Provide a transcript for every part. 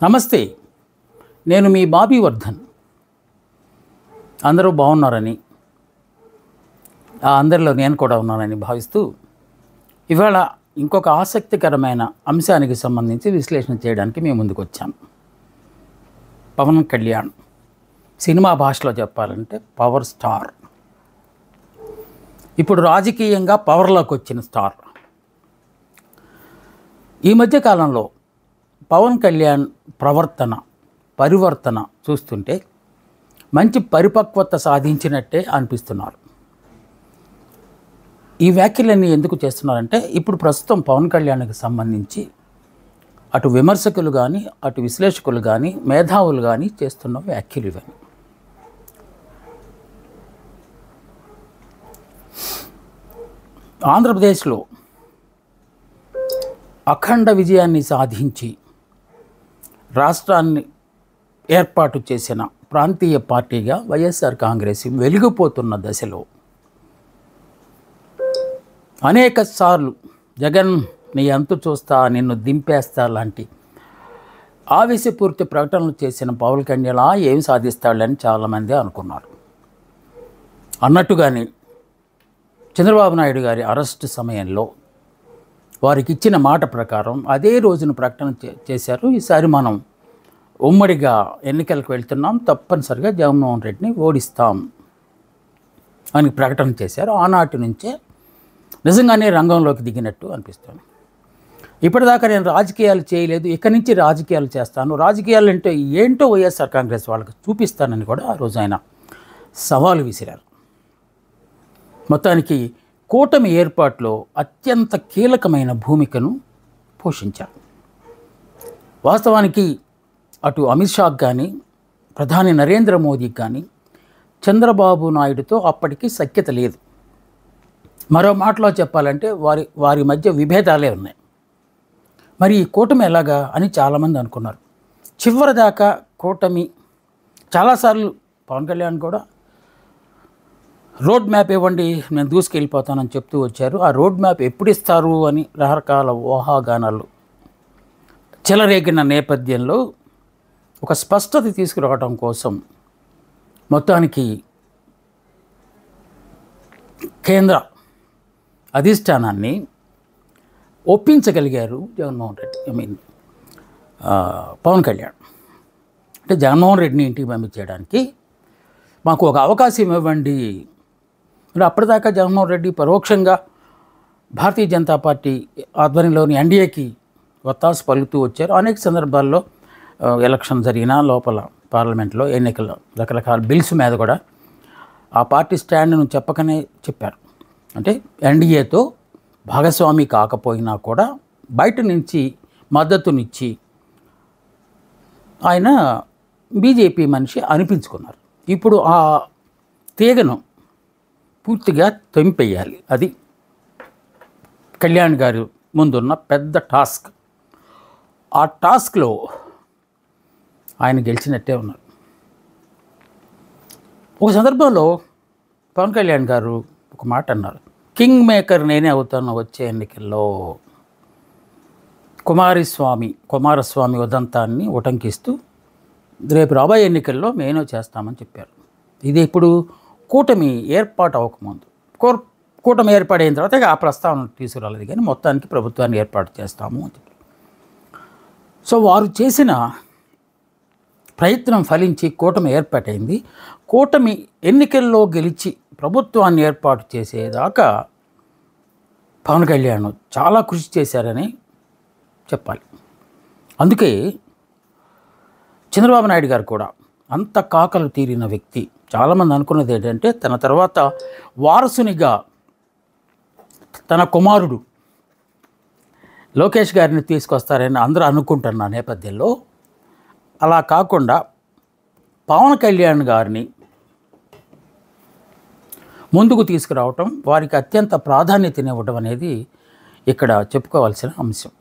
నమస్తే, నేను మీ బాబీ వర్ధన్. అందరూ బాగున్నారని, అందరిలో నేను కూడా ఉన్నానని భావిస్తూ ఇవాళ ఇంకొక ఆసక్తికరమైన అంశానికి సంబంధించి విశ్లేషణ చేయడానికి మేము ముందుకు వచ్చాను. పవన్ కళ్యాణ్ సినిమా భాషలో చెప్పాలంటే పవర్ స్టార్. ఇప్పుడు రాజకీయంగా పవర్లోకి వచ్చిన స్టార్. ఈ మధ్యకాలంలో పవన్ కళ్యాణ్ పరివర్తన చూస్తుంటే మంచి పరిపక్వత సాధించినట్టే అనిపిస్తున్నారు. ఈ వ్యాఖ్యలన్నీ ఎందుకు చేస్తున్నారంటే ఇప్పుడు ప్రస్తుతం పవన్ కళ్యాణ్కి సంబంధించి అటు విమర్శకులు కానీ అటు విశ్లేషకులు కానీ మేధావులు కానీ చేస్తున్న వ్యాఖ్యలు ఇవన్నీ. ఆంధ్రప్రదేశ్లో అఖండ విజయాన్ని సాధించి రాష్ట్రాన్ని ఏర్పాటు చేసిన ప్రాంతీయ పార్టీగా వైఎస్ఆర్ కాంగ్రెస్ వెలిగిపోతున్న దశలో అనేక సార్లు జగన్ నీ అంతు చూస్తా, నిన్ను దింపేస్తా లాంటి ఆవేశపూరిత ప్రకటనలు చేసిన పవన్ కళ్యాణ్ ఏం సాధిస్తాడని చాలామంది అనుకున్నారు. అన్నట్టుగానే చంద్రబాబు నాయుడు గారి అరెస్టు సమయంలో వారికి ఇచ్చిన మాట ప్రకారం అదే రోజున ప్రకటన చేశారు. ఈసారి మనం ఉమ్మడిగా ఎన్నికలకు వెళ్తున్నాం, తప్పనిసరిగా జగన్మోహన్ రెడ్డిని ఓడిస్తాం అని ప్రకటన చేశారు. ఆనాటి నుంచే నిజంగానే రంగంలోకి దిగినట్టు అనిపిస్తుంది. ఇప్పటిదాకా నేను రాజకీయాలు చేయలేదు, ఇక్కడి నుంచి రాజకీయాలు చేస్తాను, రాజకీయాలు అంటే ఏంటో వైఎస్ఆర్ కాంగ్రెస్ వాళ్ళకి చూపిస్తానని కూడా ఆ రోజు ఆయన సవాలు విసిరారు. మొత్తానికి కూటమి ఏర్పాటులో అత్యంత కీలకమైన భూమికను పోషించారు. వాస్తవానికి అటు అమిత్ షాకి కానీ ప్రధాని నరేంద్ర మోదీకి కానీ చంద్రబాబు నాయుడుతో అప్పటికి సఖ్యత లేదు. మరో మాటలో చెప్పాలంటే వారి మధ్య విభేదాలే ఉన్నాయి. మరి ఈ కూటమి ఎలాగా అని చాలామంది అనుకున్నారు. చివరిదాకా కూటమి చాలాసార్లు పవన్ కళ్యాణ్ కూడా రోడ్ మ్యాప్ ఇవ్వండి, నేను దూసుకెళ్ళిపోతానని చెప్తూ వచ్చారు. ఆ రోడ్ మ్యాప్ ఎప్పుడు ఇస్తారు అని రకరకాల ఊహాగానాలు చెలరేగిన నేపథ్యంలో ఒక స్పష్టత తీసుకురావడం కోసం మొత్తానికి కేంద్ర అధిష్టానాన్ని ఒప్పించగలిగారు జగన్మోహన్ రెడ్డి, పవన్ కళ్యాణ్. అంటే జగన్మోహన్ రెడ్డిని ఇంటికి పంపించేయడానికి మాకు ఒక అవకాశం ఇవ్వండి. అప్పటిదాకా జగన్మోహన్ రెడ్డి పరోక్షంగా భారతీయ జనతా పార్టీ ఆధ్వర్యంలోని ఎన్డీఏకి ఒత్తాసు పలుకుతూ వచ్చారు. అనేక సందర్భాల్లో ఎలక్షన్ జరిగిన లోపల పార్లమెంట్లో ఎన్నికల రకరకాల బిల్స్ మీద కూడా ఆ పార్టీ స్టాండ్ను చెప్పకనే చెప్పారు. అంటే ఎన్డీఏతో భాగస్వామి కాకపోయినా కూడా బయట నుంచి మద్దతునిచ్చి ఆయన బీజేపీ మనిషి అనిపించుకున్నారు. ఇప్పుడు ఆ తీగను పూర్తిగా తెంపేయాలి. అది కళ్యాణ్ గారు ముందున్న పెద్ద టాస్క్. ఆ టాస్క్లో ఆయన గెలిచినట్టే ఉన్నారు. ఒక సందర్భంలో పవన్ కళ్యాణ్ గారు ఒక మాట అన్నారు, కింగ్ మేకర్ నేనే అవుతాను వచ్చే ఎన్నికల్లో. కుమారస్వామి ఉదంతాన్ని ఉటంకిస్తూ రేపు రాబోయే ఎన్నికల్లో మేమే చేస్తామని చెప్పారు. ఇది ఇప్పుడు కూటమి ఏర్పాటు అవ్వకముందు, కూటమి ఏర్పాటైన తర్వాత ఆ ప్రస్తావన తీసుకురాలేదు, కానీ మొత్తానికి ప్రభుత్వాన్ని ఏర్పాటు చేస్తాము అని చెప్పారు. సో వారు చేసిన ప్రయత్నం ఫలించి కూటమి ఏర్పాటైంది. కూటమి ఎన్నికల్లో గెలిచి ప్రభుత్వాన్ని ఏర్పాటు చేసేదాకా పవన్ కళ్యాణ్ చాలా కృషి చేశారని చెప్పాలి. అందుకే చంద్రబాబు నాయుడు గారు కూడా అంత కాకలు తీరిన వ్యక్తి. చాలామంది అనుకున్నది ఏంటంటే తన తర్వాత వారసునిగా తన కుమారుడు లోకేష్ గారిని తీసుకొస్తారని అందరూ అనుకుంటున్న నేపథ్యంలో అలా కాకుండా పవన్ కళ్యాణ్ గారిని ముందుకు తీసుకురావటం, వారికి అత్యంత ప్రాధాన్యతనివ్వడం అనేది ఇక్కడ చెప్పుకోవాల్సిన అంశం.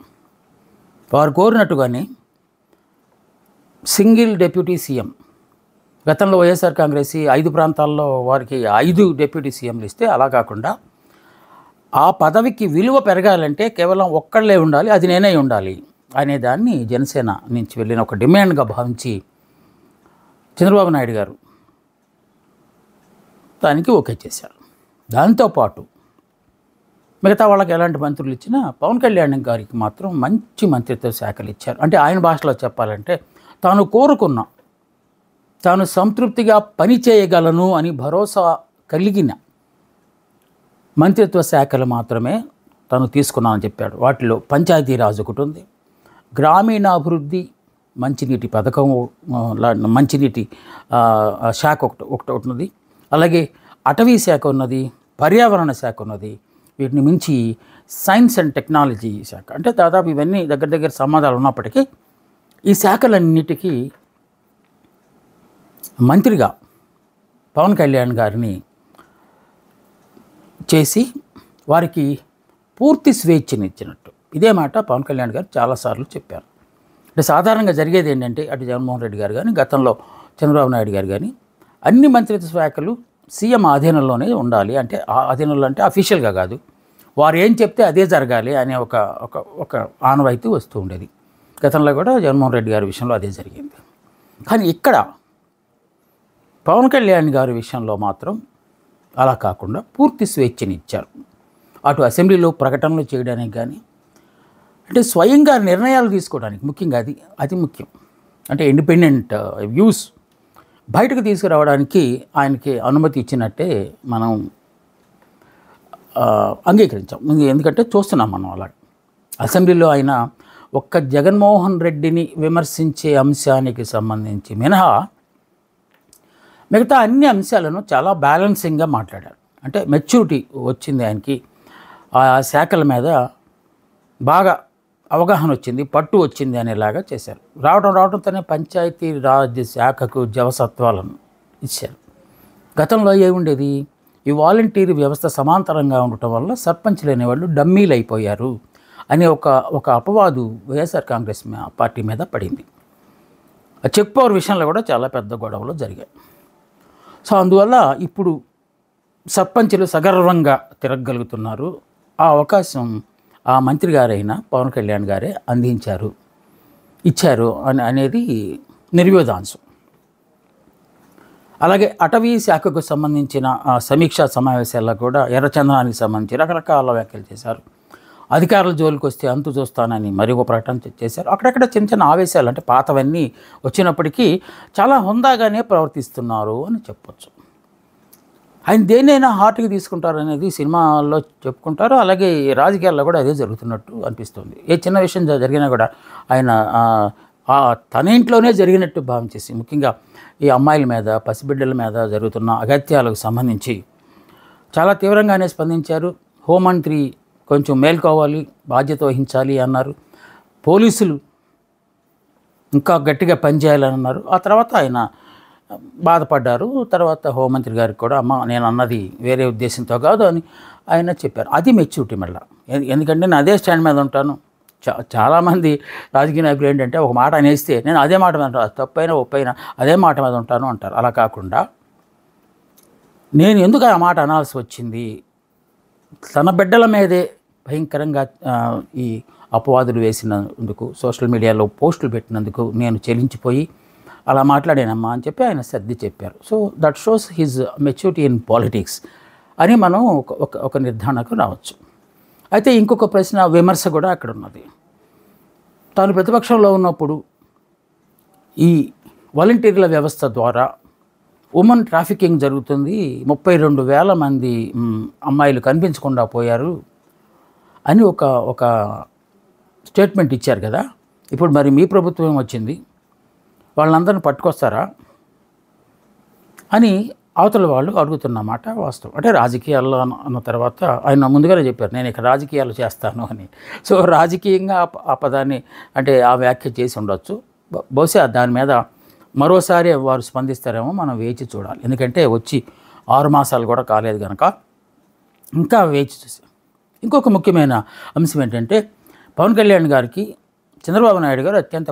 వారు కోరినట్టుగానే సింగిల్ డిప్యూటీ సీఎం, గతంలో వైఎస్ఆర్ కాంగ్రెస్ 5 ప్రాంతాల్లో వారికి 5 డిప్యూటీ సీఎంలు ఇస్తే అలా కాకుండా ఆ పదవికి విలువ పెరగాలంటే కేవలం ఒక్కళ్ళే ఉండాలి, అది నేనే ఉండాలి. అనే దాన్ని జనసేన నుంచి వెళ్ళిన ఒక డిమాండ్గా భావించి చంద్రబాబు నాయుడు గారు దానికి ఓకే చేశారు. దాంతోపాటు మిగతా వాళ్ళకి ఎలాంటి మంత్రులు ఇచ్చినా పవన్ కళ్యాణ్ గారికి మాత్రం మంచి మంత్రిత్వ శాఖలు ఇచ్చారు. అంటే ఆయన భాషలో చెప్పాలంటే తాను కోరుకున్న, తాను సంతృప్తిగా పని చేయగలను అని భరోసా కలిగిన మంత్రిత్వ శాఖలు మాత్రమే తను తీసుకున్నానని చెప్పాడు. వాటిలో పంచాయతీరాజ్ ఒకటి ఉంది, గ్రామీణాభివృద్ధి, మంచినీటి పథకం, మంచినీటి శాఖ ఒకటి ఉన్నది, అలాగే అటవీ శాఖ ఉన్నది, పర్యావరణ శాఖ ఉన్నది. వీటిని మించి సైన్స్ అండ్ టెక్నాలజీ శాఖ. అంటే దాదాపు ఇవన్నీ దగ్గర దగ్గర సంబంధాలు ఉన్నప్పటికీ ఈ శాఖలన్నిటికీ మంత్రిగా పవన్ కళ్యాణ్ గారిని చేసి వారికి పూర్తి స్వేచ్ఛనిచ్చినట్టు. ఇదే మాట పవన్ కళ్యాణ్ గారు చాలాసార్లు చెప్పారు. అంటే సాధారణంగా జరిగేది ఏంటంటే అటు జగన్మోహన్ రెడ్డి గారు కానీ, గతంలో చంద్రబాబు నాయుడు గారు కానీ, అన్ని మంత్రిత్వ శాఖలు సీఎం ఆధీనంలోనే ఉండాలి. అంటే ఆ ఆధీనంలో అంటే అఫీషియల్గా కాదు, వారు ఏం చెప్తే అదే జరగాలి అనే ఒక ఆనవాయితీ వస్తూ ఉండేది. గతంలో కూడా జగన్మోహన్ రెడ్డి గారి విషయంలో అదే జరిగింది. కానీ ఇక్కడ పవన్ కళ్యాణ్ గారి విషయంలో మాత్రం అలా కాకుండా పూర్తి స్వేచ్ఛనిచ్చారు. అటు అసెంబ్లీలో ప్రకటనలు చేయడానికి కానీ, అంటే స్వయంగా నిర్ణయాలు తీసుకోవడానికి, ముఖ్యంగా అది ముఖ్యం. అంటే ఇండిపెండెంట్ వ్యూస్ బయటకు తీసుకురావడానికి ఆయనకి అనుమతి ఇచ్చినట్టే మనం అంగీకరించాం. ఎందుకంటే చూస్తున్నాం మనం అలా. అసెంబ్లీలో ఆయన ఒక్క జగన్మోహన్ రెడ్డిని విమర్శించే అంశానికి సంబంధించి మినహా మిగతా అన్ని అంశాలను చాలా బ్యాలెన్సింగ్గా మాట్లాడారు. అంటే మెచ్యూరిటీ వచ్చింది ఆయనకి, ఆ శాఖల మీద బాగా అవగాహన వచ్చింది, పట్టు వచ్చింది అనేలాగా చేశారు. రావడంతోనే పంచాయతీ రాజ్ శాఖకు జవసత్వాలను ఇచ్చారు. గతంలో ఏముండేది, ఈ వాలంటీర్ వ్యవస్థ సమాంతరంగా ఉండటం వల్ల సర్పంచ్లు అనేవాళ్ళు డమ్మీలు అయిపోయారు అనే ఒక అపవాదు వైఎస్ఆర్ కాంగ్రెస్ పార్టీ మీద పడింది. చెక్ పవర్ విషయంలో కూడా చాలా పెద్ద గొడవలు జరిగాయి. సో అందువల్ల ఇప్పుడు సర్పంచ్లు సగర్వంగా తిరగగలుగుతున్నారు. ఆ అవకాశం ఆ మంత్రి గారైన పవన్ కళ్యాణ్ గారే ఇచ్చారు అనేది నిర్వివాదాంశం. అలాగే అటవీ శాఖకు సంబంధించిన సమీక్షా సమావేశాల్లో కూడా ఎర్రచందనానికి సంబంధించి రకరకాల వ్యాఖ్యలు చేశారు. అధికారుల జోలికి వస్తే అంతు చూస్తానని మరి ఒక ప్రకటన చేశారు. అక్కడక్కడ చిన్న చిన్న ఆవేశాలు, అంటే పాతవన్నీ వచ్చినప్పటికీ చాలా హుందాగానే ప్రవర్తిస్తున్నారు అని చెప్పొచ్చు. ఆయన దేన్నైనా హార్ట్కి తీసుకుంటారు అనేది సినిమాల్లో చెప్పుకుంటారు. అలాగే రాజకీయాల్లో కూడా అదే జరుగుతున్నట్టు అనిపిస్తుంది. ఏ చిన్న విషయం జరిగినా కూడా ఆయన తన ఇంట్లోనే జరిగినట్టు భావించేసి, ముఖ్యంగా ఈ అమ్మాయిల మీద, పసిబిడ్డల మీద జరుగుతున్న అగత్యాలకు సంబంధించి చాలా తీవ్రంగానే స్పందించారు. హోంమంత్రి కొంచెం మేల్కోవాలి, బాధ్యత వహించాలి అన్నారు. పోలీసులు ఇంకా గట్టిగా పనిచేయాలని అన్నారు. ఆ తర్వాత ఆయన బాధపడ్డారు. తర్వాత హోంమంత్రి గారికి కూడా అమ్మ నేను అన్నది వేరే ఉద్దేశంతో కాదు అని ఆయన చెప్పారు. అది మెచ్యూరిటీ మళ్ళీ. ఎందుకంటే నేను అదే స్టాండ్ మీద ఉంటాను. చాలామంది రాజకీయ నాయకులు ఏంటంటే ఒక మాట అనేస్తే నేను అదే మాట మీద ఉంటాను, తప్పైనా ఒప్పైనా అదే మాట మీద ఉంటాను అంటారు. అలా కాకుండా నేను ఎందుకు ఆ మాట అనాల్సి వచ్చింది, తన బిడ్డల మీదే భయంకరంగా ఈ అపవాదులు వేసినందుకు, సోషల్ మీడియాలో పోస్టులు పెట్టినందుకు నేను చెల్లించిపోయి అలా మాట్లాడానమ్మా అని చెప్పి ఆయన సర్ది చెప్పారు. So that shows his maturity in politics అని మనం ఒక నిర్ధారణకు రావచ్చు. అయితే ఇంకొక ప్రశ్న, విమర్శ కూడా అక్కడ ఉన్నది. తాను ప్రతిపక్షంలో ఉన్నప్పుడు ఈ వాలంటీర్ల వ్యవస్థ ద్వారా ఉమెన్ ట్రాఫికింగ్ జరుగుతుంది, 32,000 మంది అమ్మాయిలు కనిపించకుండా పోయారు అని ఒక స్టేట్మెంట్ ఇచ్చారు కదా. ఇప్పుడు మరి మీ ప్రభుత్వం వచ్చింది, వాళ్ళందరిని పట్టుకొస్తారా అని అవతల వాళ్ళు అడుగుతున్నమాట వాస్తవం. అంటే రాజకీయాల్లో అన్న తర్వాత ఆయన ముందుగానే చెప్పారు నేను ఇక రాజకీయాలు చేస్తాను అని. సో రాజకీయంగా ఆ పదాన్ని, అంటే ఆ వ్యాఖ్య చేసి ఉండొచ్చు. బహుశా దాని మీద మరోసారి వారు స్పందిస్తారేమో మనం వేచి చూడాలి. ఎందుకంటే వచ్చి 6 మాసాలు కూడా కాలేదు కనుక ఇంకా వేచి చూసి. ఇంకొక ముఖ్యమైన అంశం ఏంటంటే పవన్ కళ్యాణ్ గారికి చంద్రబాబు నాయుడు గారు అత్యంత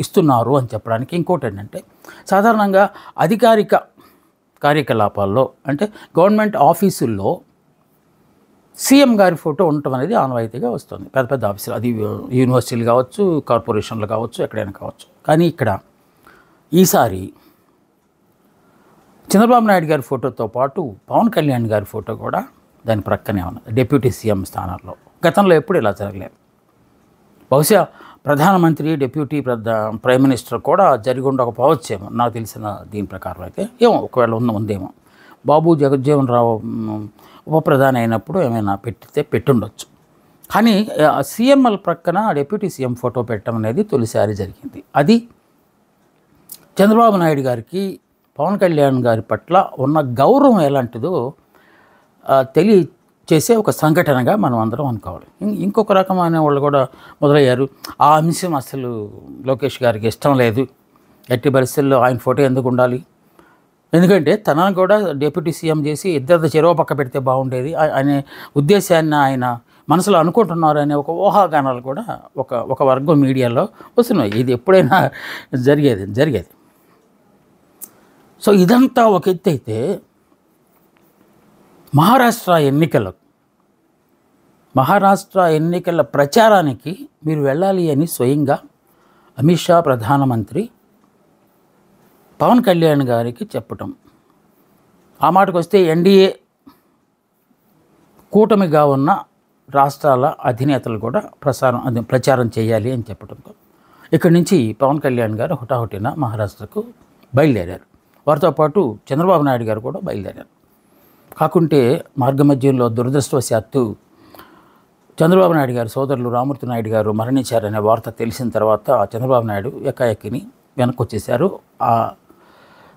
ఇస్తున్నారు అని చెప్పడానికి ఇంకోటి ఏంటంటే, సాధారణంగా అధికారిక కార్యకలాపాల్లో, అంటే గవర్నమెంట్ ఆఫీసుల్లో సీఎం గారి ఫోటో ఉండటం అనేది ఆనవాయితీగా వస్తుంది పెద్ద పెద్ద ఆఫీసులు, అది యూనివర్సిటీలు కావచ్చు, కార్పొరేషన్లు కావచ్చు, ఎక్కడైనా కావచ్చు. కానీ ఇక్కడ ఈసారి చంద్రబాబు నాయుడు గారి ఫోటోతో పాటు పవన్ కళ్యాణ్ గారి ఫోటో కూడా దాని ప్రక్కనే ఉన్నది, డిప్యూటీ సీఎం స్థానాల్లో. గతంలో ఎప్పుడు ఇలా జరగలేదు. బహుశా ప్రధానమంత్రి, డిప్యూటీ ప్రైమ్ మినిస్టర్ కూడా జరిగి ఉండకపోవచ్చేమో నాకు తెలిసిన దీని ప్రకారం అయితే. ఏమో ఒకవేళ ఉందేమో. బాబు జగజ్జీవన్ రావు ఉప ప్రధాని అయినప్పుడు ఏమైనా పెట్టుండొచ్చు. కానీ సీఎంఎల్ ప్రక్కన డిప్యూటీ సీఎం ఫోటో పెట్టడం అనేది తొలిసారి జరిగింది. అది చంద్రబాబు నాయుడు గారికి పవన్ కళ్యాణ్ గారి పట్ల ఉన్న గౌరవం ఎలాంటిదో తెలియచేసే ఒక సంఘటనగా మనం అందరం అనుకోవాలి. ఇంకొక రకమైన వాళ్ళు కూడా మొదలయ్యారు. ఆ అంశం అసలు లోకేష్ గారికి ఇష్టం లేదు, ఎట్టి పరిస్థితుల్లో ఆయన ఫోటో ఎందుకు ఉండాలి, ఎందుకంటే తనను కూడా డిప్యూటీ సీఎం చేసి ఇద్దరిది చెరవ పక్క పెడితే బాగుండేది అనే ఉద్దేశాన్ని ఆయన మనసులో అనుకుంటున్నారు అనే ఒక ఊహాగానాలు కూడా ఒక వర్గం మీడియాలో వస్తున్నాయి. ఇది ఎప్పుడైనా జరిగేది. సో ఇదంతా ఒక ఎత్తు అయితే, మహారాష్ట్ర ఎన్నికల ప్రచారానికి మీరు వెళ్ళాలి అని స్వయంగా అమిత్ షా ప్రధానమంత్రి పవన్ కళ్యాణ్ గారికి చెప్పటం. ఆ మాటకు వస్తే ఎన్డీఏ కూటమిగా ఉన్న రాష్ట్రాల అధినేతలు కూడా ప్రచారం చేయాలి అని చెప్పడంతో ఇక్కడి నుంచి పవన్ కళ్యాణ్ గారు హుటాహుటిన మహారాష్ట్రకు బయలుదేరారు. వారితో పాటు చంద్రబాబు నాయుడు గారు కూడా బయలుదేరారు. కాకుంటే మార్గమధ్యంలో దురదృష్టవశాత్తు చంద్రబాబు నాయుడు గారు సోదరులు రామూర్తి నాయుడు గారు మరణించారనే వార్త తెలిసిన తర్వాత చంద్రబాబు నాయుడు ఎక్కాఎక్కిని వెనక్కి వచ్చేశారు ఆ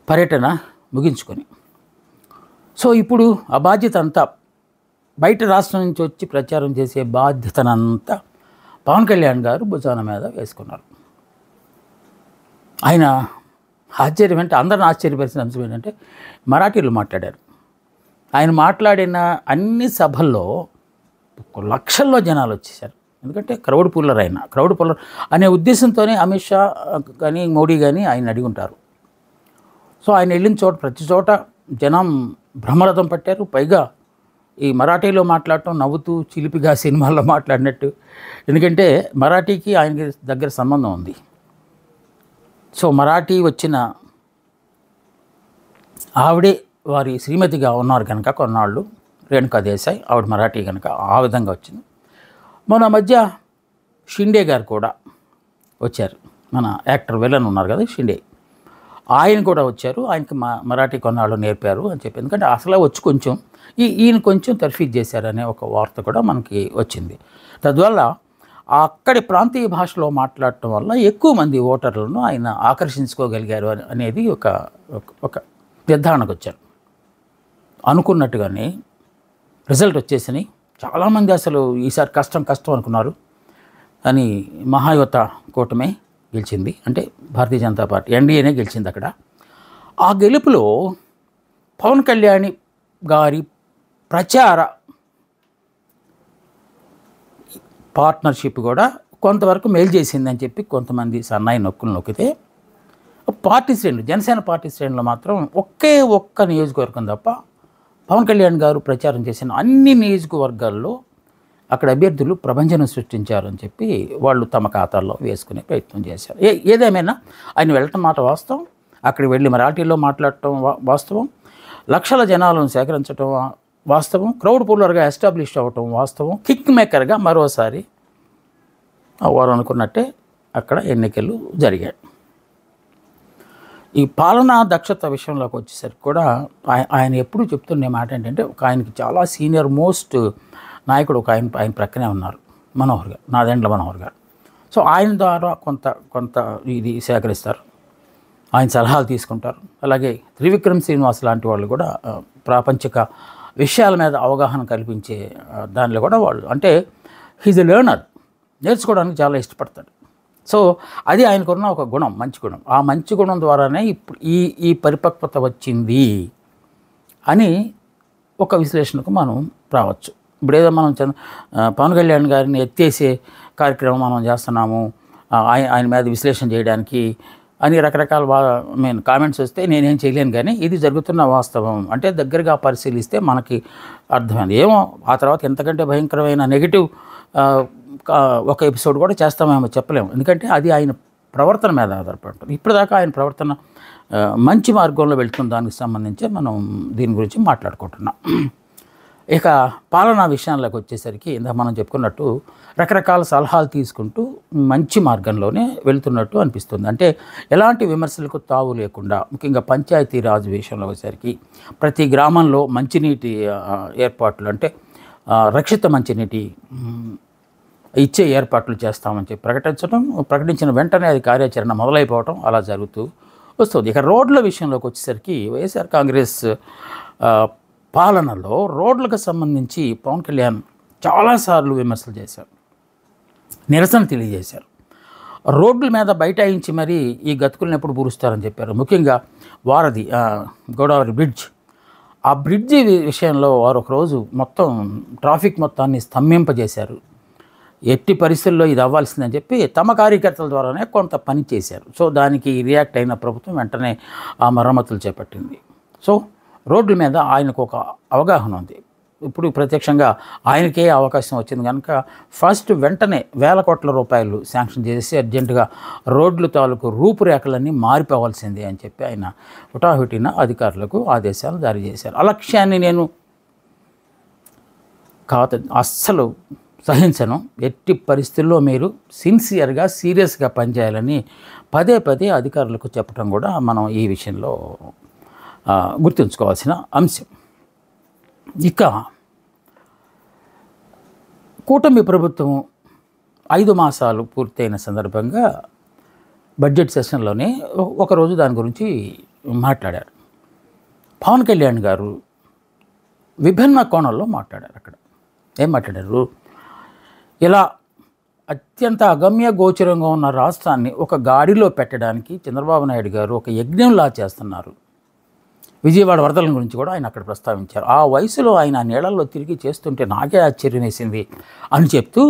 పర్యటన ముగించుకొని. సో ఇప్పుడు ఆ బాధ్యత అంతా, బయట రాష్ట్రం నుంచి వచ్చి ప్రచారం చేసే బాధ్యతనంతా పవన్ కళ్యాణ్ గారు భుజాన మీద వేసుకున్నారు. ఆయన ఆశ్చర్యం అంటే, అందరిని ఆశ్చర్యపరిచిన అంశం ఏంటంటే, మరాఠీలో మాట్లాడారు. ఆయన మాట్లాడిన అన్ని సభల్లో లక్షల్లో జనాలు వచ్చేసారు. ఎందుకంటే క్రౌడ్ పుల్లర్ అనే ఉద్దేశంతోనే అమిత్ షా కానీ మోడీ కానీ ఆయన అడిగి ఉంటారు. సో ఆయన వెళ్ళిన చోట ప్రతి చోట జనం బ్రహ్మరథం పట్టారు. పైగా ఈ మరాఠీలో మాట్లాడటం నవ్వుతూ చిలిపిగా సినిమాల్లో మాట్లాడినట్టు, ఎందుకంటే మరాఠీకి ఆయనకి దగ్గర సంబంధం ఉంది. సో మరాఠీ వచ్చిన ఆవిడే వారి శ్రీమతిగా ఉన్నారు కనుక కొన్నాళ్ళు, రేణుకా దేశాయ్, ఆవిడ మరాఠీ కనుక ఆ విధంగా వచ్చింది. మన మధ్య షిండే గారు కూడా వచ్చారు, మన యాక్టర్ విలన్ ఉన్నారు కదా షిండే, ఆయన కూడా వచ్చారు. ఆయనకి మరాఠీ కొన్నాళ్ళు నేర్పారు అని చెప్పి, ఎందుకంటే అసలే వచ్చి కొంచెం ఈయన కొంచెం తర్ఫీజ్ చేశారనే ఒక వార్త కూడా మనకి వచ్చింది. తద్వల్ల అక్కడి ప్రాంతీయ భాషలో మాట్లాడటం వల్ల ఎక్కువ మంది ఓటర్లను ఆయన ఆకర్షించుకోగలిగారు అనేది ఒక నిర్ధారణకు వచ్చారు. అనుకున్నట్టుగానే రిజల్ట్ వచ్చేసినాయి. చాలామంది అసలు ఈసారి కష్టం అనుకున్నారు, అని మహాయుత కూటమే గెలిచింది, అంటే భారతీయ జనతా పార్టీ ఎన్డీఏనే గెలిచింది అక్కడ. ఆ గెలుపులో పవన్ కళ్యాణ్ గారి ప్రచార పార్ట్నర్షిప్ కూడా కొంతవరకు మేలు చేసిందని చెప్పి కొంతమంది సన్నాయి నొక్కులు నొక్కితే, పార్టీ శ్రేణులు, జనసేన పార్టీ శ్రేణులు మాత్రం ఒక్క నియోజకవర్గం తప్ప పవన్ కళ్యాణ్ గారు ప్రచారం చేసిన అన్ని నియోజకవర్గాల్లో అక్కడ అభ్యర్థులు ప్రభంజనం సృష్టించారని చెప్పి వాళ్ళు తమ ఖాతాల్లో వేసుకునే ప్రయత్నం చేశారు. ఏదేమైనా ఆయన వెళ్ళటం మాట వాస్తవం, అక్కడికి వెళ్ళి మరాఠీలో మాట్లాడటం వాస్తవం, లక్షల జనాలను సేకరించడం వాస్తవం, క్రౌడ్ పుల్లర్గా ఎస్టాబ్లిష్ అవ్వటం వాస్తవం, కిక్ మేకర్గా మరోసారి వారు అనుకున్నట్టే అక్కడ ఎన్నికలు జరిగాయి. ఈ పాలనా దక్షత విషయంలోకి వచ్చేసరికి కూడా ఆయన ఎప్పుడు చెప్తున్న మాట ఏంటంటే, ఆయనకి చాలా సీనియర్ మోస్ట్ నాయకుడు ఆయన ప్రక్కనే ఉన్నారు, నాదెండ్ల మనోహర్ గారు. సో ఆయన ద్వారా కొంత ఇది సేకరిస్తారు, ఆయన సలహాలు తీసుకుంటారు. అలాగే త్రివిక్రమ్ శ్రీనివాస్ లాంటి వాళ్ళు కూడా ప్రాపంచిక విషయాల మీద అవగాహన కల్పించే దానిలో కూడా వాళ్ళు, అంటే హీజ్ ఎ లెర్నర్, నేర్చుకోవడానికి చాలా ఇష్టపడతాడు. సో అది ఆయనకున్న ఒక గుణం, మంచి గుణం. ఆ మంచి గుణం ద్వారానే ఇప్పుడు ఈ పరిపక్వత వచ్చింది అని ఒక విశ్లేషణకు మనం రావచ్చు. ఇప్పుడు ఏదో మనం పవన్ కళ్యాణ్ గారిని ఎత్తేసే కార్యక్రమం మనం చేస్తున్నాము, ఆయన మీద విశ్లేషణ చేయడానికి అని రకరకాల కామెంట్స్ వస్తే నేనేం చేయలేను. కానీ ఇది జరుగుతున్న వాస్తవం అంటే దగ్గరగా పరిశీలిస్తే మనకి అర్థమైంది. ఏమో ఆ తర్వాత ఎంతకంటే భయంకరమైన నెగిటివ్ ఒక ఎపిసోడ్ కూడా చేస్తామేమో చెప్పలేము. ఎందుకంటే అది ఆయన ప్రవర్తన మీద ఆధారపడి ఉంటుంది. ఇప్పటిదాకా ఆయన ప్రవర్తన మంచి మార్గంలో వెళ్తున్న దానికి సంబంధించి మనం దీని గురించి మాట్లాడుకుంటున్నాం. ఇక పాలనా విషయాల్లోకి వచ్చేసరికి ఇందాక మనం చెప్పుకున్నట్టు రకరకాల సలహాలు తీసుకుంటూ మంచి మార్గంలోనే వెళ్తున్నట్టు అనిపిస్తుంది. అంటే ఎలాంటి విమర్శలకు తావు లేకుండా ముఖ్యంగా పంచాయతీరాజ్ విషయంలో వచ్చేసరికి ప్రతి గ్రామంలో మంచినీటి ఏర్పాట్లు అంటే రక్షిత మంచినీటి ఇచ్చే ఏర్పాట్లు చేస్తామని చెప్పి ప్రకటించిన వెంటనే అది కార్యాచరణ మొదలైపోవటం అలా జరుగుతూ వస్తుంది. ఇక రోడ్ల విషయంలోకి వచ్చేసరికి వైఎస్ఆర్ కాంగ్రెస్ పాలనలో రోడ్లకు సంబంధించి పవన్ కళ్యాణ్ చాలాసార్లు విమర్శలు చేశారు, నిరసన తెలియజేశారు. రోడ్ల మీద బైఠాయించి మరీ ఈ గతుకులను ఎప్పుడు పూరుస్తారని చెప్పారు. ముఖ్యంగా వారధి గోదావరి బ్రిడ్జ్, ఆ బ్రిడ్జి విషయంలో వారు ఒకరోజు మొత్తం ట్రాఫిక్ మొత్తాన్ని స్తంభింపజేశారు. ఎట్టి పరిస్థితుల్లో ఇది అవ్వాల్సిందని చెప్పి తమ కార్యకర్తల ద్వారానే కొంత పని చేశారు. సో దానికి రియాక్ట్ అయిన ప్రభుత్వం వెంటనే ఆ మరమ్మతులు చేపట్టింది. సో రోడ్ల మీద ఆయనకు ఒక అవగాహన ఉంది. ఇప్పుడు ప్రత్యక్షంగా ఆయనకే అవకాశం వచ్చింది కనుక ఫస్ట్ వెంటనే వేల కోట్ల రూపాయలు శాంక్షన్ చేసి అర్జెంటుగా రోడ్లు తాలూకు రూపురేఖలన్నీ మారిపోవాల్సిందే అని చెప్పి ఆయన హుటాహుటిన అధికారులకు ఆదేశాలు జారీ చేశారు. ఆ లక్ష్యాన్ని నేను అస్సలు సహించను, ఎట్టి పరిస్థితుల్లో మీరు సిన్సియర్గా సీరియస్గా పనిచేయాలని పదే పదే అధికారులకు చెప్పడం కూడా మనం ఈ విషయంలో గుర్తుంచుకోవాల్సిన అంశం. ఇక కూటమి ప్రభుత్వం 5 మాసాలు పూర్తయిన సందర్భంగా బడ్జెట్ సెషన్లోనే ఒకరోజు దాని గురించి మాట్లాడారు. పవన్ కళ్యాణ్ గారు విభిన్న కోణంలో మాట్లాడారు. అక్కడ ఏం మాట్లాడారు? ఇలా అత్యంత అగమ్య గోచరంగా ఉన్న రాష్ట్రాన్ని ఒక గాడిలో పెట్టడానికి చంద్రబాబు నాయుడు గారు ఒక యజ్ఞంలా చేస్తున్నారు. విజయవాడ వరదల గురించి కూడా ఆయన అక్కడ ప్రస్తావించారు. ఆ వయసులో ఆయన నీళ్ళల్లో తిరిగి చేస్తుంటే నాకే ఆశ్చర్యం వేసింది అని చెప్తూ,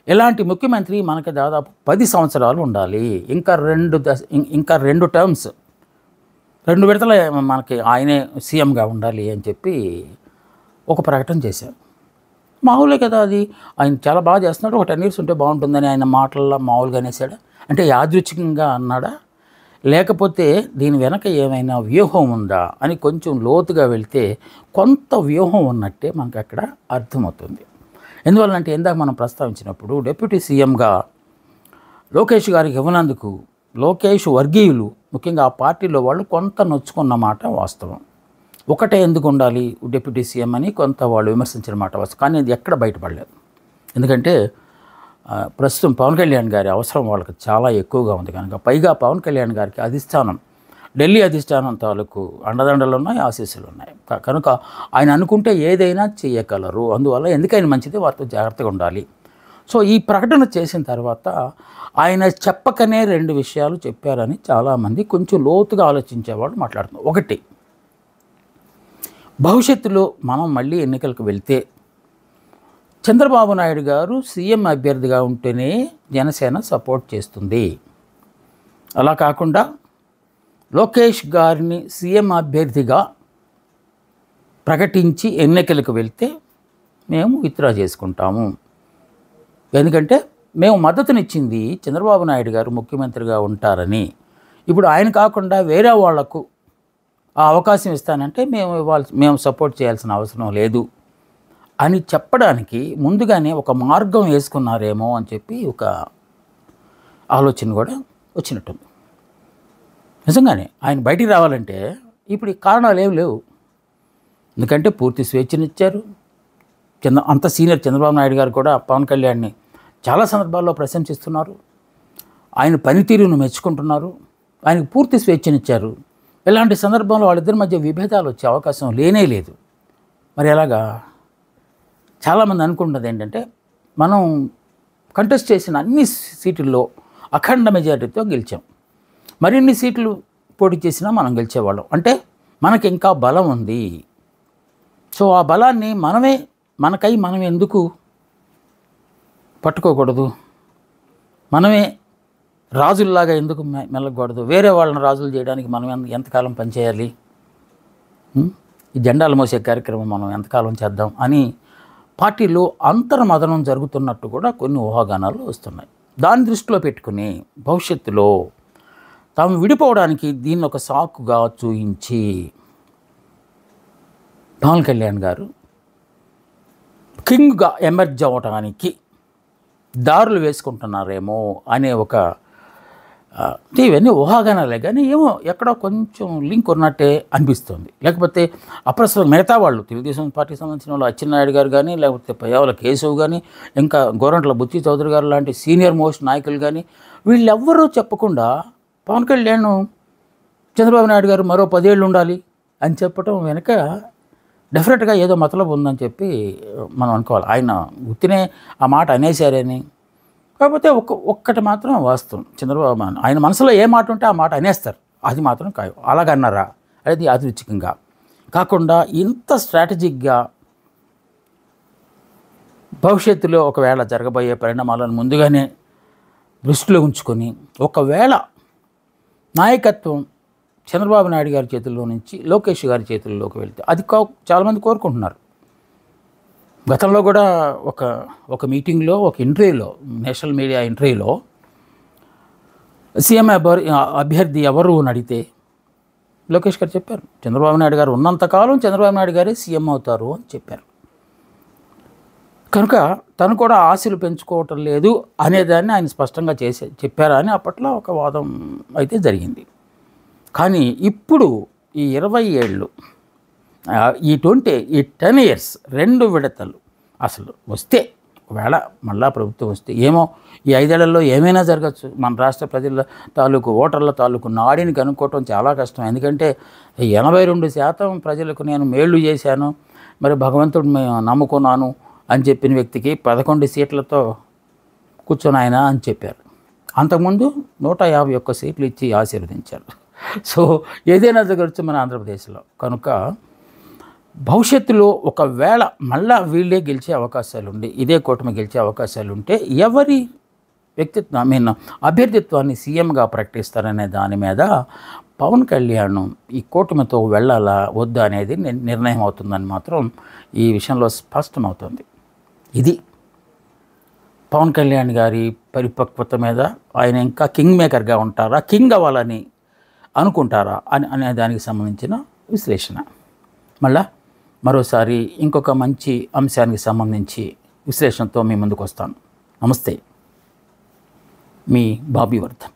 ఇలాంటి ముఖ్యమంత్రి మనకి దాదాపు 10 సంవత్సరాలు ఉండాలి, ఇంకా రెండు టర్మ్స్ 2 విడతల మనకి ఆయనే సీఎంగా ఉండాలి అని చెప్పి ఒక ప్రకటన చేశారు. మామూలే కదా అది, ఆయన చాలా బాగా చేస్తున్నాడు, ఒక 10 years ఉంటే బాగుంటుందని ఆయన మాటల్లో మామూలుగా అనేసాడా? అంటే యాదృచ్ఛికంగా అన్నాడా, లేకపోతే దీని వెనక ఏమైనా వ్యూహం ఉందా అని కొంచెం లోతుగా వెళ్తే కొంత వ్యూహం ఉన్నట్టే మనకు అక్కడ అర్థమవుతుంది. ఎందువల్లంటే ఇందాక మనం ప్రస్తావించినప్పుడు డిప్యూటీ సీఎంగా లోకేష్ గారికి ఇవ్వనందుకు లోకేష్ వర్గీయులు ముఖ్యంగా ఆ పార్టీలో వాళ్ళు కొంత నొచ్చుకున్న మాట వాస్తవం. ఒకటే ఎందుకు ఉండాలి డిప్యూటీ సీఎం అని కొంత వాళ్ళు విమర్శించిన మాట వాస్తవం. కానీ అది ఎక్కడ బయటపడలేదు. ఎందుకంటే ప్రస్తుతం పవన్ కళ్యాణ్ గారి అవసరం వాళ్ళకి చాలా ఎక్కువగా ఉంది కనుక, పైగా పవన్ కళ్యాణ్ గారికి అధిష్టానం, ఢిల్లీ అధిష్టానం తాలూకు అండదండలు ఉన్నాయి, ఆశీస్సులు ఉన్నాయి కనుక ఆయన అనుకుంటే ఏదైనా చేయగలరు. అందువల్ల ఎందుకైనా మంచిది వారితో జాగ్రత్తగా ఉండాలి. సో ఈ ప్రకటన చేసిన తర్వాత ఆయన చెప్పకనే 2 విషయాలు చెప్పారని చాలామంది కొంచెం లోతుగా ఆలోచించేవాళ్ళు మాట్లాడుతున్నారు. ఒకటి, భవిష్యత్తులో మనం మళ్ళీ ఎన్నికలకు వెళ్తే చంద్రబాబు నాయుడు గారు సీఎం అభ్యర్థిగా ఉంటేనే జనసేన సపోర్ట్ చేస్తుంది. అలా కాకుండా లోకేష్ గారిని సీఎం అభ్యర్థిగా ప్రకటించి ఎన్నికలకు వెళ్తే మేము విత్డ్రా చేసుకుంటాము. ఎందుకంటే మేము మద్దతునిచ్చింది చంద్రబాబు నాయుడు గారు ముఖ్యమంత్రిగా ఉంటారని. ఇప్పుడు ఆయన కాకుండా వేరే వాళ్లకు ఆ అవకాశం ఇస్తానంటే మేము సపోర్ట్ చేయాల్సిన అవసరం లేదు అని చెప్పడానికి ముందుగానే ఒక మార్గం వేసుకున్నారేమో అని చెప్పి ఒక ఆలోచన కూడా వచ్చినట్టుంది. నిజంగానే ఆయన బయటికి రావాలంటే ఇప్పుడు కారణాలు ఏమి లేవు. ఎందుకంటే పూర్తి స్వేచ్ఛనిచ్చారు. అంత సీనియర్ చంద్రబాబు నాయుడు గారు కూడా పవన్ కళ్యాణ్ని చాలా సందర్భాల్లో ప్రశంసిస్తున్నారు, ఆయన పనితీరును మెచ్చుకుంటున్నారు, ఆయనకు పూర్తి స్వేచ్ఛనిచ్చారు. ఇలాంటి సందర్భంలో వాళ్ళిద్దరి మధ్య విభేదాలు వచ్చే అవకాశం లేనే లేదు. మరి ఎలాగా? చాలామంది అనుకుంటున్నది ఏంటంటే మనం కంటెస్ట్ చేసిన అన్ని సీట్లలో అఖండ మెజారిటీతో గెలిచాం, మరిన్ని సీట్లు పోటీ చేసినా మనం గెలిచేవాళ్ళం, అంటే మనకి ఇంకా బలం ఉంది. సో ఆ బలాన్ని మనం ఎందుకు పట్టుకోకూడదు? మనమే రాజుల్లాగా ఎందుకు మెలగకూడదు, వేరే వాళ్ళని రాజులు చేయడానికి మనం ఎంతకాలం పనిచేయాలి, ఈ జెండాలు మోసే కార్యక్రమం మనం ఎంతకాలం చేద్దాం అని పార్టీలో అంతర్మదనం జరుగుతున్నట్టు కూడా కొన్ని ఊహాగానాలు వస్తున్నాయి. దాన్ని దృష్టిలో పెట్టుకుని భవిష్యత్తులో తాము విడిపోవడానికి దీన్ని ఒక సాకుగా చూయించి పవన్ కళ్యాణ్ గారు కింగ్గా ఎమర్జ్ అవ్వడానికి దారులు వేసుకుంటున్నారేమో అనే ఒక ఇవన్నీ ఊహాగానాలే, కానీ ఏమో ఎక్కడో కొంచెం లింక్ ఉన్నట్టే అనిపిస్తుంది. లేకపోతే అప్రస్తుతం మిగతా వాళ్ళు తెలుగుదేశం పార్టీకి సంబంధించిన వాళ్ళు అచ్చెన్నాయుడు గారు కానీ, లేకపోతే పయ్యావుల కేశవ్ కానీ, ఇంకా గోరంట్ల బుచ్చి చౌదరి గారు లాంటి సీనియర్ మోస్ట్ నాయకులు కానీ వీళ్ళెవ్వరూ చెప్పకుండా పవన్ కళ్యాణ్ చంద్రబాబు నాయుడు గారు మరో 10 ఏళ్ళు ఉండాలి అని చెప్పడం వెనుక డెఫినెట్గా ఏదో మతలబు ఉందని చెప్పి మనం అనుకోవాలి. ఆయన ఉత్తినే ఆ మాట అనేసారని. కాకపోతే ఒక్కటి మాత్రం వాస్తవం, చంద్రబాబు ఆయన మనసులో ఏ మాట ఉంటే ఆ మాట అనేస్తారు, అది మాత్రం ఖాయం. అలాగన్నారా అది యాదృచ్ఛికంగా కాకుండా ఇంత స్ట్రాటజిక్గా భవిష్యత్తులో ఒకవేళ జరగబోయే పరిణామాలను ముందుగానే దృష్టిలో ఉంచుకొని ఒకవేళ నాయకత్వం చంద్రబాబు నాయుడు గారి చేతుల్లో నుంచి లోకేష్ గారి చేతుల్లోకి వెళ్తే అది చాలామంది కోరుకుంటున్నారు. గతంలో కూడా ఒక మీటింగ్లో, ఒక ఇంటర్వ్యూలో, నేషనల్ మీడియా ఇంటర్వ్యూలో సీఎం అభ్యర్థి ఎవరు అని అడిగితే లోకేష్ గారు చెప్పారు, చంద్రబాబు నాయుడు గారు ఉన్నంతకాలం చంద్రబాబు నాయుడు గారే సీఎం అవుతారు అని చెప్పారు. కనుక తను కూడా ఆశలు పెంచుకోవటం లేదు అనేదాన్ని ఆయన స్పష్టంగా చెప్పారా అని అప్పట్లో ఒక వాదం అయితే జరిగింది. కానీ ఇప్పుడు ఈ 20 ఏళ్ళు, ఈ 10 years 2 విడతలు అసలు వస్తే, ఒకవేళ మళ్ళా ప్రభుత్వం వస్తే ఏమో ఈ 5 ఏళ్లలో ఏమైనా జరగచ్చు. మన రాష్ట్ర ప్రజల తాలూకు ఓటర్ల తాలూకు నాడిని కనుక్కోవటం చాలా కష్టం. ఎందుకంటే 82% ప్రజలకు నేను మేళ్ళు చేశాను, మరి భగవంతుడు నమ్ముకున్నాను అని చెప్పిన వ్యక్తికి 11 సీట్లతో కూర్చొని ఆయన అని చెప్పారు. అంతకుముందు 151 సీట్లు ఇచ్చి ఆశీర్వదించారు. సో ఏదైనా జరగచ్చు మన ఆంధ్రప్రదేశ్లో. కనుక భవిష్యత్తులో ఒకవేళ మళ్ళా వీళ్ళే గెలిచే అవకాశాలు ఉండి, ఇదే కూటమి గెలిచే అవకాశాలు ఉంటే ఎవరి వ్యక్తిత్వం అభ్యర్థిత్వాన్ని సీఎంగా ప్రకటిస్తారనే దాని మీద పవన్ కళ్యాణ్ ఈ కూటమితో వెళ్ళాలా వద్దా అనేది నిర్ణయం అవుతుందని మాత్రం ఈ విషయంలో స్పష్టమవుతుంది. ఇది పవన్ కళ్యాణ్ గారి పరిపక్వత మీద ఆయన ఇంకా కింగ్ మేకర్గా ఉంటారా, కింగ్ అవ్వాలని అనుకుంటారా అనే దానికి సంబంధించిన విశ్లేషణ. మరోసారి ఇంకొక మంచి అంశానికి సంబంధించి విశ్లేషణతో మీ ముందుకు వస్తాను. నమస్తే, మీ బాబీ వర్ధన్.